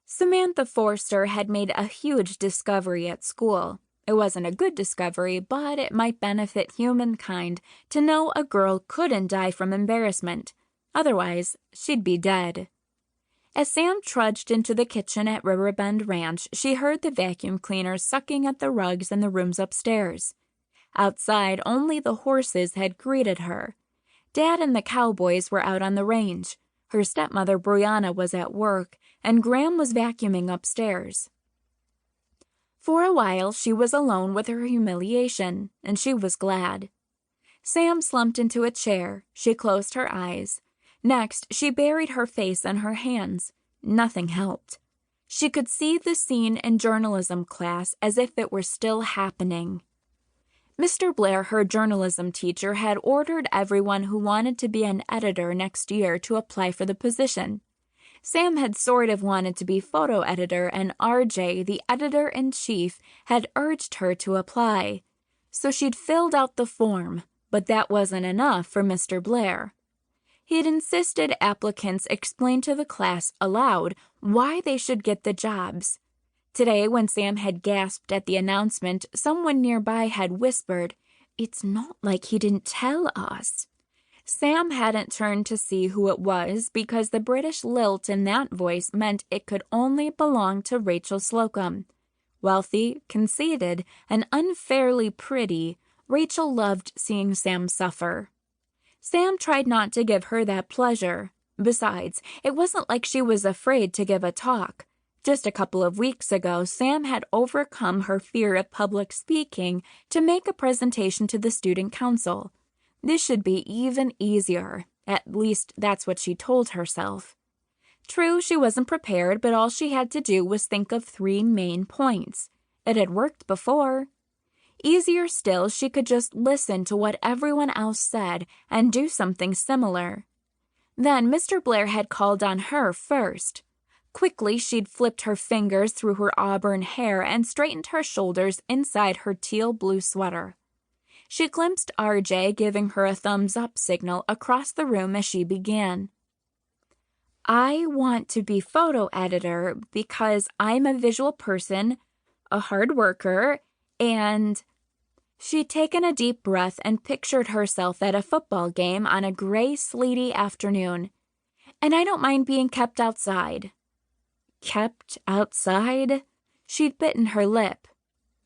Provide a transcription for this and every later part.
Samantha Forster had made a huge discovery at school. It wasn't a good discovery, but it might benefit humankind to know a girl couldn't die from embarrassment. Otherwise, she'd be dead. As Sam trudged into the kitchen at Riverbend Ranch, she heard the vacuum cleaner sucking at the rugs in the rooms upstairs. Outside, only the horses had greeted her. Dad and the cowboys were out on the range. Her stepmother, Brianna, was at work, and Graham was vacuuming upstairs. For a while, she was alone with her humiliation, and she was glad. Sam slumped into a chair. She closed her eyes. Next, she buried her face in her hands. Nothing helped. She could see the scene in journalism class as if it were still happening. Mr. Blair, her journalism teacher, had ordered everyone who wanted to be an editor next year to apply for the position. Sam had sort of wanted to be photo editor, and RJ, the editor-in-chief, had urged her to apply. So she'd filled out the form, but that wasn't enough for Mr. Blair. He'd insisted applicants explain to the class aloud why they should get the jobs. Today, when Sam had gasped at the announcement, someone nearby had whispered, "It's not like he didn't tell us." Sam hadn't turned to see who it was because the British lilt in that voice meant it could only belong to Rachel Slocum. Wealthy, conceited, and unfairly pretty, Rachel loved seeing Sam suffer. Sam tried not to give her that pleasure. Besides, it wasn't like she was afraid to give a talk. Just a couple of weeks ago, Sam had overcome her fear of public speaking to make a presentation to the student council. This should be even easier. At least that's what she told herself. True, she wasn't prepared, but all she had to do was think of 3 main points. It had worked before. Easier still, she could just listen to what everyone else said and do something similar. Then Mr. Blair had called on her first. Quickly, she'd flipped her fingers through her auburn hair and straightened her shoulders inside her teal blue sweater. She glimpsed RJ giving her a thumbs-up signal across the room as she began. "I want to be photo editor because I'm a visual person, a hard worker, and..." She'd taken a deep breath and pictured herself at a football game on a gray, sleety afternoon. "And I don't mind being kept outside." Kept outside? She'd bitten her lip.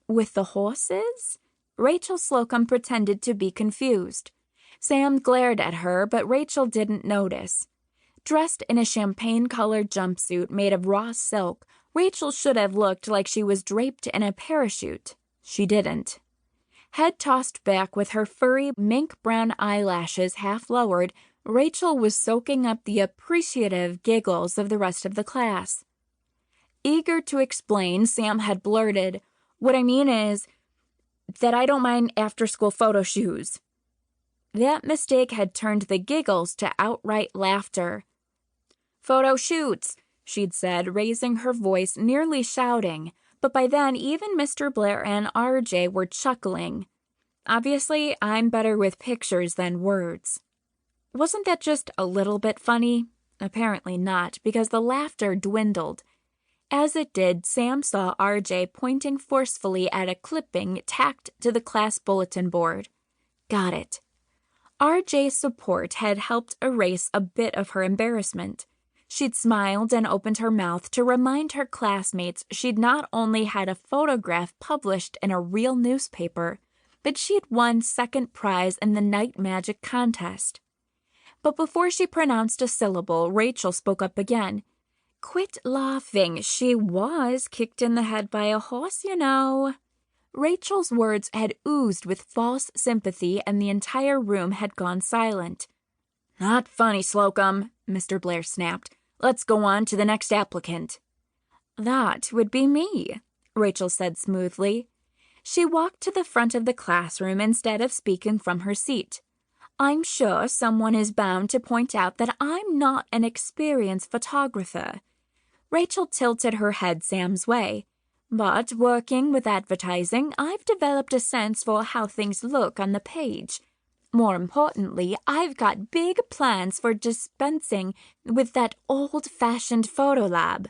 With the horses? Rachel Slocum pretended to be confused. Sam glared at her, but Rachel didn't notice. Dressed in a champagne-colored jumpsuit made of raw silk, Rachel should have looked like she was draped in a parachute. She didn't. Head tossed back with her furry mink-brown eyelashes half lowered, Rachel was soaking up the appreciative giggles of the rest of the class. Eager to explain, Sam had blurted, "What I mean is that I don't mind after-school photo shoots." That mistake had turned the giggles to outright laughter. "Photo shoots," she'd said, raising her voice, nearly shouting, but by then even Mr. Blair and RJ were chuckling. Obviously, I'm better with pictures than words. Wasn't that just a little bit funny? Apparently not, because the laughter dwindled. As it did, Sam saw RJ pointing forcefully at a clipping tacked to the class bulletin board. Got it. RJ's support had helped erase a bit of her embarrassment. She'd smiled and opened her mouth to remind her classmates she'd not only had a photograph published in a real newspaper, but she'd won second prize in the night magic contest. But before she pronounced a syllable, Rachel spoke up again. "Quit laughing. She was kicked in the head by a horse, you know." Rachel's words had oozed with false sympathy, and the entire room had gone silent. "Not funny, Slocum," Mr. Blair snapped. "Let's go on to the next applicant." "That would be me," Rachel said smoothly. She walked to the front of the classroom instead of speaking from her seat. "I'm sure someone is bound to point out that I'm not an experienced photographer." Rachel tilted her head Sam's way. "But working with advertising, I've developed a sense for how things look on the page. More importantly, I've got big plans for dispensing with that old-fashioned photo lab."